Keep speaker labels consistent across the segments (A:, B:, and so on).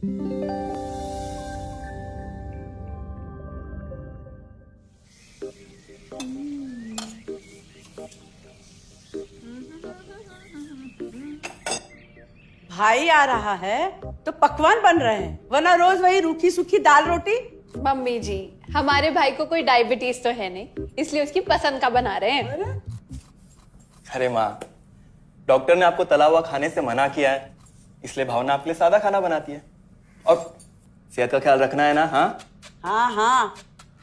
A: भाई आ रहा है तो पकवान बन रहे हैं, वरना रोज वही रूखी सूखी दाल रोटी।
B: मम्मी जी, हमारे भाई को कोई डायबिटीज तो है नहीं, इसलिए उसकी पसंद का बना रहे हैं।
C: अरे माँ, डॉक्टर ने आपको तला हुआ खाने से मना किया है, इसलिए भावना आपके लिए सादा खाना बनाती है। और सेहत का ख्याल रखना है ना। हाँ
A: हाँ हाँ,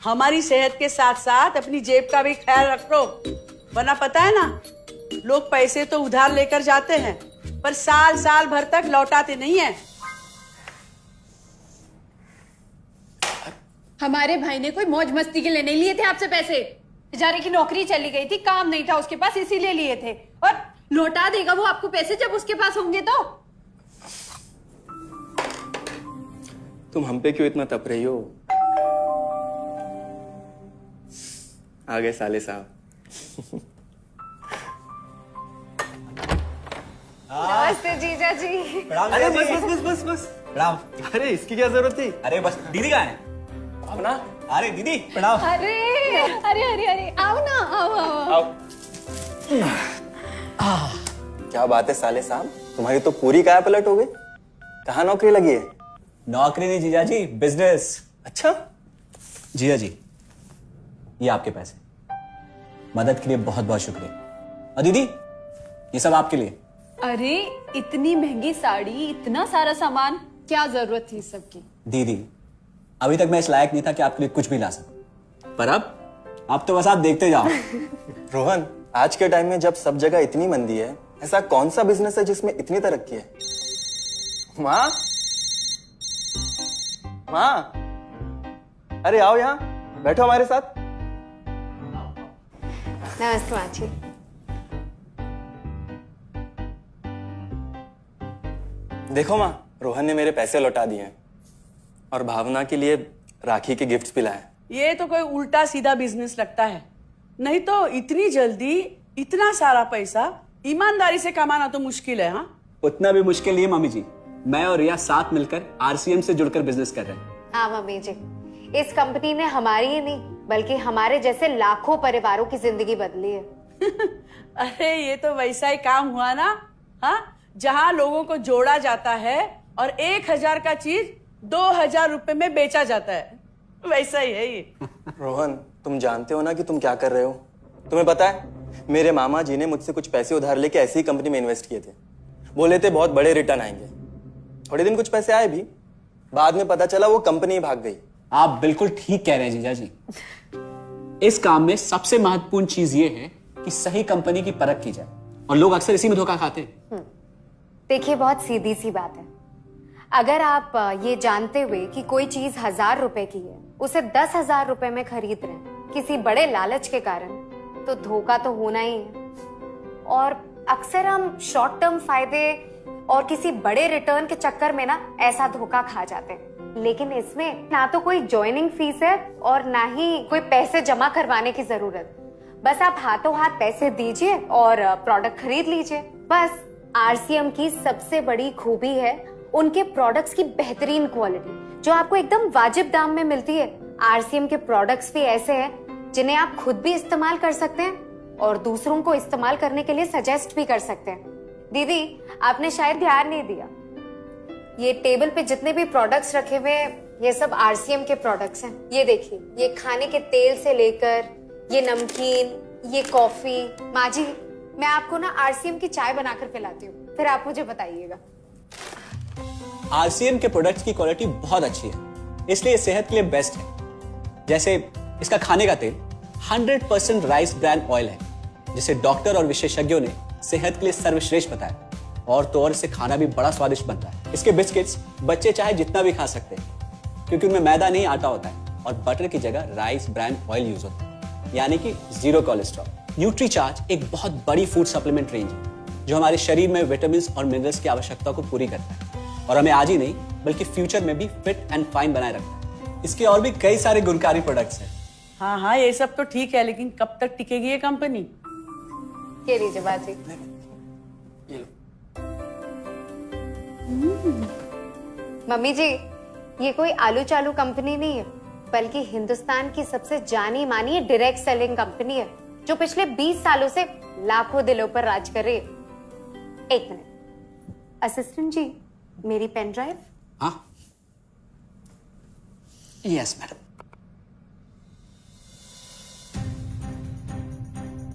A: हमारी सेहत के साथ साथ अपनी जेब का भी ख्याल रखो, वरना पता है ना, लोग पैसे तो उधार लेकर जाते हैं पर साल साल भर तक लौटाते नहीं है।
B: हमारे भाई ने कोई मौज मस्ती के लिए नहीं लिए थे आपसे पैसे। बेचारे की नौकरी चली गई थी, काम नहीं था उसके पास, इसीलिए लिए थे। और लौटा देगा वो आपको पैसे जब उसके पास होंगे तो।
C: तुम हम पे क्यों इतना तप रही हो? आ गए साले साहब।
B: नमस्ते जीजा जी।
C: अरे बस बस बस बस बस
D: प्रणाम।
C: अरे इसकी क्या जरूरत थी?
D: अरे बस दीदी कहाँ है?
C: भावना,
D: अरे दीदी प्रणाम।
B: अरे अरे अरे अरे आओ ना, आओ आओ।
C: आओ। क्या बात है साले साहब, तुम्हारी तो पूरी काया पलट हो गई। कहाँ नौकरी लगी है?
D: नौकरी नहीं जीजा जी, बिजनेस।
C: अच्छा
D: जीजा जी, ये आपके पैसे, मदद के लिए बहुत बहुत शुक्रिया। और दीदी, ये सब आपके लिए।
B: अरे इतनी महंगी साड़ी, इतना सारा सामान, क्या जरूरत थी सबकी?
D: दीदी, अभी तक मैं इस लायक नहीं था कि आपके लिए कुछ भी ला सकूं, पर अब तो बस आप देखते जाओ।
C: रोहन, आज के टाइम में जब सब जगह इतनी मंदी है, ऐसा कौन सा बिजनेस है जिसमें इतनी तरक्की है? माँ, माँ, अरे आओ यहाँ बैठो हमारे साथ।
B: नमस्ते माँ जी।
C: देखो माँ, रोहन ने मेरे पैसे लौटा दिए हैं और भावना के लिए राखी के गिफ्ट्स भी लाए।
A: ये तो कोई उल्टा सीधा बिजनेस लगता है, नहीं तो इतनी जल्दी इतना सारा पैसा ईमानदारी से कमाना तो मुश्किल है। हाँ,
D: उतना भी मुश्किल नहीं है मम्मी जी। मैं और रिया साथ मिलकर आरसीएम से जुड़कर बिजनेस कर रहे हैं।
E: हाँ मम्मी जी, इस कंपनी ने हमारी ही नहीं बल्कि हमारे जैसे लाखों परिवारों की जिंदगी बदली है।
A: अरे ये तो वैसा ही काम हुआ ना, हाँ, जहाँ लोगों को जोड़ा जाता है और 1000 का चीज 2000 रुपए में बेचा जाता है, वैसा ही है ये।
C: रोहन, तुम जानते हो ना कि तुम क्या कर रहे हो? तुम्हें पता है, मेरे मामा जी ने मुझसे कुछ पैसे उधार लेके ऐसी ही कंपनी में इन्वेस्ट किए थे। बोले थे बहुत बड़े रिटर्न आएंगे। थोड़े दिन कुछ पैसे आए भी, बाद में पता चला वो कंपनी ही भाग गई।
D: आप बिल्कुल ठीक कह रहे हैं जीजा जी। इस काम में सबसे महत्वपूर्ण चीज ये है कि सही कंपनी की परख की जाए, और लोग अक्सर इसी में धोखा खाते हैं।
E: देखिए, बहुत सीधी सी बात है। अगर आप ये जानते हुए कि कोई चीज 1000 रुपए की है, उसे 10,000 रुपए में खरीद रहे हैं किसी बड़े लालच के कारण, तो धोखा तो होना ही है। और अक्सर हम शॉर्ट टर्म फायदे और किसी बड़े रिटर्न के चक्कर में ना ऐसा धोखा खा जाते हैं। लेकिन इसमें ना तो कोई ज्वाइनिंग फीस है और ना ही कोई पैसे जमा करवाने की जरूरत। बस आप हाथों हाथ पैसे दीजिए और प्रोडक्ट खरीद लीजिए। बस आरसीएम की सबसे बड़ी खूबी है उनके प्रोडक्ट्स की बेहतरीन क्वालिटी, जो आपको एकदम वाजिब दाम में मिलती है। आरसीएम के प्रोडक्ट्स भी ऐसे हैं जिन्हें आप खुद भी इस्तेमाल कर सकते हैं और दूसरों को इस्तेमाल करने के लिए सजेस्ट भी कर सकते हैं। दीदी, आपने शायद ध्यान नहीं दिया, ये टेबल पे जितने भी प्रोडक्ट्स रखे हुए हैं, ये सब आरसीएम के प्रोडक्ट्स हैं। ये देखिए, ये खाने के तेल से लेकर ये नमकीन, ये कॉफी। माँ जी, मैं आपको ना आरसीएम की चाय बनाकर पिलाती हूँ, फिर आप मुझे बताइएगा।
D: आरसीएम के प्रोडक्ट्स की क्वालिटी बहुत अच्छी है, इसलिए सेहत के लिए बेस्ट है। जैसे इसका खाने का तेल 100% राइस ब्रांड ऑयल है, जिसे डॉक्टर और विशेषज्ञों ने सेहत के लिए सर्वश्रेष्ठ बताया। और तो और इसे खाना भी बड़ा स्वादिष्ट बनता है। इसके बिस्किट्स बच्चे चाहे जितना भी खा सकते हैं, क्योंकि उनमें मैदा नहीं आटा होता है और बटर की जगह राइस ब्रांड ऑयल यूज होता है, यानी कि 0 कोलेस्ट्रॉल। न्यूट्रीचार्ज एक बहुत बड़ी फूड सप्लीमेंट रेंज है, जो हमारे शरीर में विटामिन और मिनरल्स की आवश्यकता को पूरी करता है और हमें आज ही नहीं बल्कि फ्यूचर में भी फिट एंड फाइन बनाए रखता है। इसके और भी कई सारे गुणकारी प्रोडक्ट्स हैं।
A: हाँ हाँ, ये सब तो ठीक है, लेकिन कब तक टिकेगी ये कंपनी?
E: ये लीजिए बाजी। मम्मी जी, ये कोई आलू चालू कंपनी नहीं है, बल्कि हिंदुस्तान की सबसे जानी मानी डायरेक्ट सेलिंग कंपनी है, जो पिछले 20 सालों से लाखों दिलों पर राज कर रही है। एक मिनट असिस्टेंट जी, मेरी पेन ड्राइव।
D: हाँ, यस मैडम।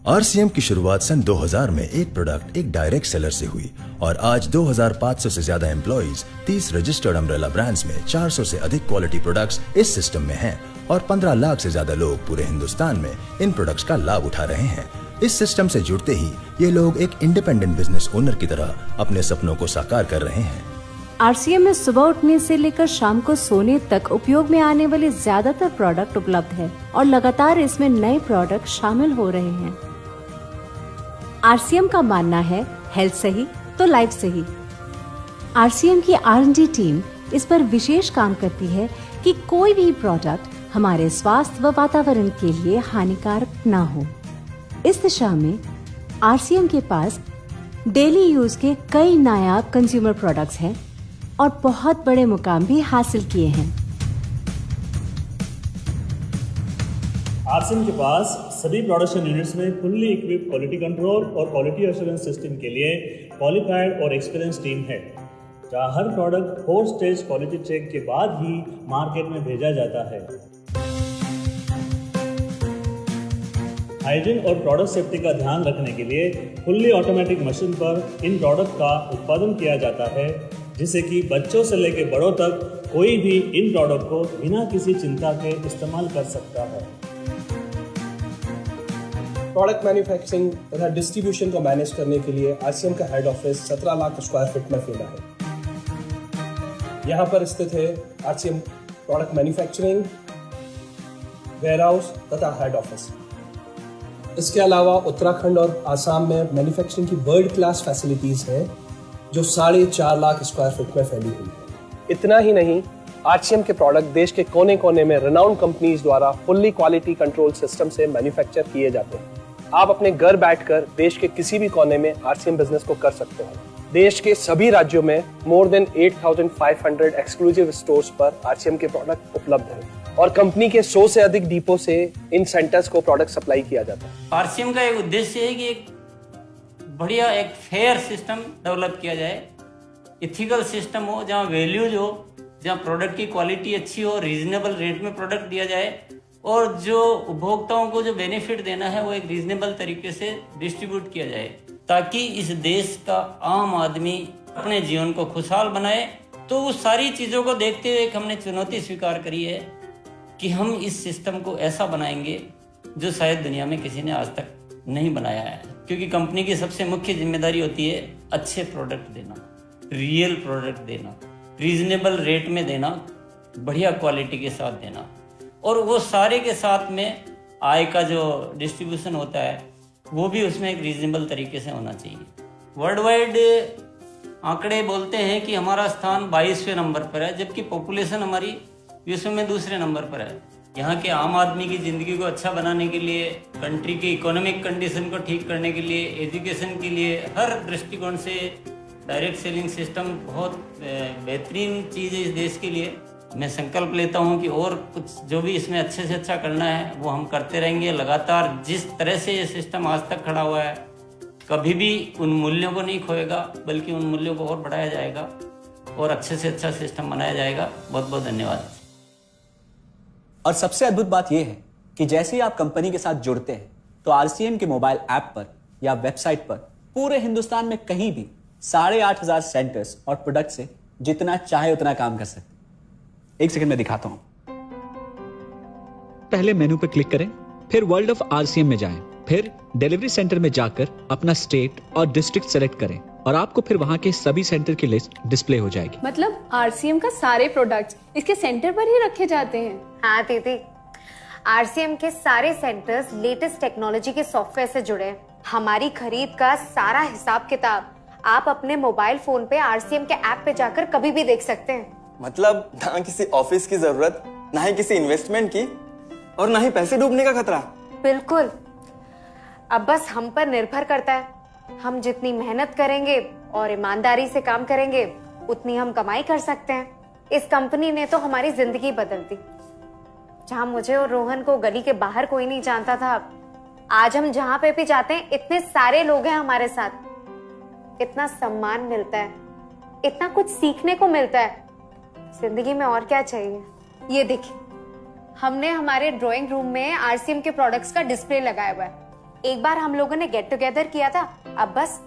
F: आरसीएम की शुरुआत सन 2000 में एक प्रोडक्ट एक डायरेक्ट सेलर से हुई और आज 2500 से ज्यादा एम्प्लॉइज, 30 रजिस्टर्ड अम्ब्रेला ब्रांड्स में 400 से अधिक क्वालिटी प्रोडक्ट्स इस सिस्टम में हैं और 15 लाख से ज्यादा लोग पूरे हिंदुस्तान में इन प्रोडक्ट्स का लाभ उठा रहे हैं। इस सिस्टम से जुड़ते ही ये लोग एक इंडिपेंडेंट बिजनेस ओनर की तरह अपने सपनों को साकार कर रहे हैं।
G: आरसीएम में सुबह उठने से लेकर शाम को सोने तक उपयोग में आने वाले ज्यादातर प्रोडक्ट उपलब्ध है और लगातार इसमें नए प्रोडक्ट शामिल हो रहे हैं। आरसीएम का मानना है हेल्थ सही तो लाइफ सही। आरसीएम की R&D टीम इस पर विशेष काम करती है कि कोई भी प्रोडक्ट हमारे स्वास्थ्य व वातावरण के लिए हानिकारक ना हो। इस दिशा में आरसीएम के पास डेली यूज के कई नायाब कंज्यूमर प्रोडक्ट्स हैं और बहुत बड़े मुकाम भी हासिल किए हैं।
H: आरसीएम के पास सभी प्रोडक्शन यूनिट्स में फुल्ली इक्विप्ड क्वालिटी कंट्रोल और क्वालिटी एश्योरेंस सिस्टम के लिए क्वालिफाइड और एक्सपीरियंस टीम है, जहां हर प्रोडक्ट 4 स्टेज क्वालिटी चेक के बाद ही मार्केट में भेजा जाता है। हाइजीन और प्रोडक्ट सेफ्टी का ध्यान रखने के लिए फुल्ली ऑटोमेटिक मशीन पर इन प्रोडक्ट का उत्पादन किया जाता है, जिससे कि बच्चों से लेकर बड़ों तक कोई भी इन प्रोडक्ट को बिना किसी चिंता के इस्तेमाल कर सकता है।
I: प्रोडक्ट मैन्युफैक्चरिंग तथा डिस्ट्रीब्यूशन को मैनेज करने के लिए आरसीएम का head office 17 lakh square feet में फैला है। यहाँ पर स्थित है आरसीएम प्रोडक्ट मैन्युफैक्चरिंग, वेयरहाउस तथा हेड ऑफिस। इसके अलावा उत्तराखंड और आसाम में मैन्युफैक्चरिंग की वर्ल्ड क्लास फैसिलिटीज हैं, जो 4.5 लाख स्क्वायर फीट में फैली हुई है। इतना ही नहीं, आरसीएम के प्रोडक्ट देश के कोने कोने में रेनाउंड कंपनीज द्वारा फुल्ली क्वालिटी कंट्रोल सिस्टम से मैन्युफैक्चर किए जाते हैं। आप अपने घर बैठकर देश के किसी भी कोने में आरसीएम बिजनेस को कर सकते हैं। देश के सभी राज्यों में मोर देन 8,500 एक्सक्लूसिव स्टोर्स पर आरसीएम के प्रोडक्ट उपलब्ध हैं और कंपनी के 100 से अधिक डिपो से इन सेंटर्स को प्रोडक्ट सप्लाई किया जाता है।
J: आरसीएम का एक उद्देश्य है कि एक बढ़िया एक फेयर सिस्टम डेवलप किया जाए, इथिकल सिस्टम हो, जहाँ वैल्यूज हो, जहाँ प्रोडक्ट की क्वालिटी अच्छी हो, रीजनेबल रेट में प्रोडक्ट दिया जाए और जो उपभोक्ताओं को जो बेनिफिट देना है वो एक रीजनेबल तरीके से डिस्ट्रीब्यूट किया जाए, ताकि इस देश का आम आदमी अपने जीवन को खुशहाल बनाए। तो उस सारी चीज़ों को देखते हुए एक हमने चुनौती स्वीकार करी है कि हम इस सिस्टम को ऐसा बनाएंगे जो शायद दुनिया में किसी ने आज तक नहीं बनाया है, क्योंकि कंपनी की सबसे मुख्य जिम्मेदारी होती है अच्छे प्रोडक्ट देना, रियल प्रोडक्ट देना, रीजनेबल रेट में देना, बढ़िया क्वालिटी के साथ देना, और वो सारे के साथ में आय का जो डिस्ट्रीब्यूशन होता है वो भी उसमें एक रीजनेबल तरीके से होना चाहिए। वर्ल्ड वाइड आंकड़े बोलते हैं कि हमारा स्थान 22वें नंबर पर है, जबकि पॉपुलेशन हमारी विश्व में दूसरे नंबर पर है। यहाँ के आम आदमी की ज़िंदगी को अच्छा बनाने के लिए, कंट्री की इकोनॉमिक कंडीशन को ठीक करने के लिए, एजुकेशन के लिए, हर दृष्टिकोण से डायरेक्ट सेलिंग सिस्टम बहुत बेहतरीन चीज़ है इस देश के लिए। मैं संकल्प लेता हूं कि और कुछ जो भी इसमें अच्छे से अच्छा करना है वो हम करते रहेंगे लगातार। जिस तरह से ये सिस्टम आज तक खड़ा हुआ है, कभी भी उन मूल्यों को नहीं खोएगा, बल्कि उन मूल्यों को और बढ़ाया जाएगा और अच्छे से अच्छा सिस्टम बनाया जाएगा। बहुत बहुत धन्यवाद।
D: और सबसे अद्भुत बात यह है कि जैसे ही आप कंपनी के साथ जुड़ते हैं तो आरसीएम के मोबाइल ऐप पर या वेबसाइट पर पूरे हिंदुस्तान में कहीं भी 8,500 सेंटर्स और प्रोडक्ट से जितना चाहे उतना काम कर सकते हैं। एक सेकंड में दिखाता हूं। पहले मेनू पर क्लिक करें, फिर वर्ल्ड ऑफ आरसीएम में जाएं, फिर डिलीवरी सेंटर में जाकर अपना स्टेट और डिस्ट्रिक्ट सेलेक्ट करें और आपको फिर वहां के सभी सेंटर की लिस्ट डिस्प्ले हो जाएगी।
B: मतलब आरसीएम का सारे प्रोडक्ट्स इसके सेंटर पर ही रखे जाते हैं?
E: हाँ दीदी, आरसीएम के सारे सेंटर्स लेटेस्ट टेक्नोलॉजी के सॉफ्टवेयर से जुड़े हैं। हमारी खरीद का सारा हिसाब किताब आप अपने मोबाइल फोन पे आरसीएम के ऐप पे जाकर कभी भी देख सकते हैं।
C: मतलब ना किसी ऑफिस की जरूरत, ना ही किसी इन्वेस्टमेंट की, और ना ही पैसे डूबने का खतरा।
E: बिल्कुल। अब बस हम पर निर्भर करता है, हम जितनी मेहनत करेंगे और ईमानदारी से काम करेंगे उतनी हम कमाई कर सकते हैं। इस कंपनी ने तो हमारी जिंदगी बदल दी। जहां मुझे और रोहन को गली के बाहर कोई नहीं जानता था, आज हम जहां पे भी जाते हैं इतने सारे लोग हैं हमारे साथ। इतना सम्मान मिलता है, इतना कुछ सीखने को मिलता है। जिंदगी में और क्या चाहिए। ये देखिए, हमने हमारे ड्राइंग रूम में आरसीएम के प्रोडक्ट्स का डिस्प्ले लगाया हुआ है। एक बार हम लोगों ने गेट टुगेदर किया था, अब बस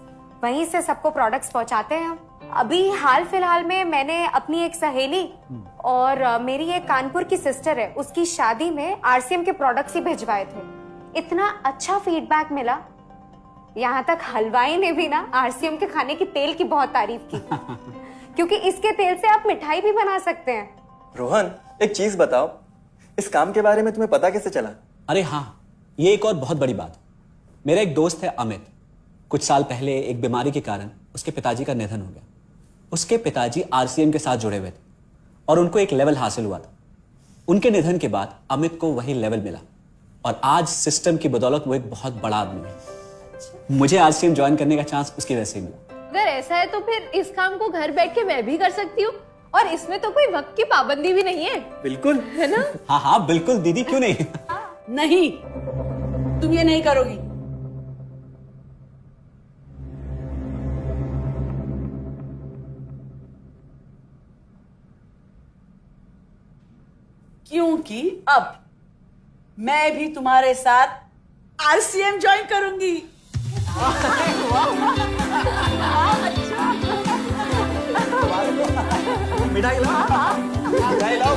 E: वहीं से सबको प्रोडक्ट्स पहुंचाते हैं हम। अभी हाल फिलहाल में मैंने अपनी एक सहेली और मेरी एक कानपुर की सिस्टर है, उसकी शादी में आरसीएम के प्रोडक्ट्स ही भिजवाए थे। इतना अच्छा फीडबैक मिला, यहाँ तक हलवाई ने भी ना आरसीएम के खाने की तेल की बहुत तारीफ की क्योंकि इसके तेल से आप मिठाई भी बना सकते हैं।
C: रोहन, एक चीज बताओ, इस काम के बारे में तुम्हें पता कैसे चला?
D: अरे हाँ, ये एक और बहुत बड़ी बात। मेरा एक दोस्त है अमित, कुछ साल पहले एक बीमारी के कारण उसके पिताजी का निधन हो गया। उसके पिताजी आरसीएम के साथ जुड़े हुए थे और उनको एक लेवल हासिल हुआ था। उनके निधन के बाद अमित को वही लेवल मिला और आज सिस्टम की बदौलत वो एक बहुत बड़ा आदमी है। मुझे आरसीएम ज्वाइन करने का चांस उसकी वजह से मिला।
B: अगर ऐसा है तो फिर इस काम को घर बैठ के मैं भी कर सकती हूँ, और इसमें तो कोई वक्त की पाबंदी भी नहीं है।
C: बिल्कुल,
B: है ना?
D: हाँ हाँ बिल्कुल दीदी, क्यों नहीं।
A: नहीं, तुम ये नहीं करोगी। क्योंकि अब मैं भी तुम्हारे साथ आरसीएम ज्वाइन करूंगी।
C: मिठाई लाओ, मिठाई लाओ।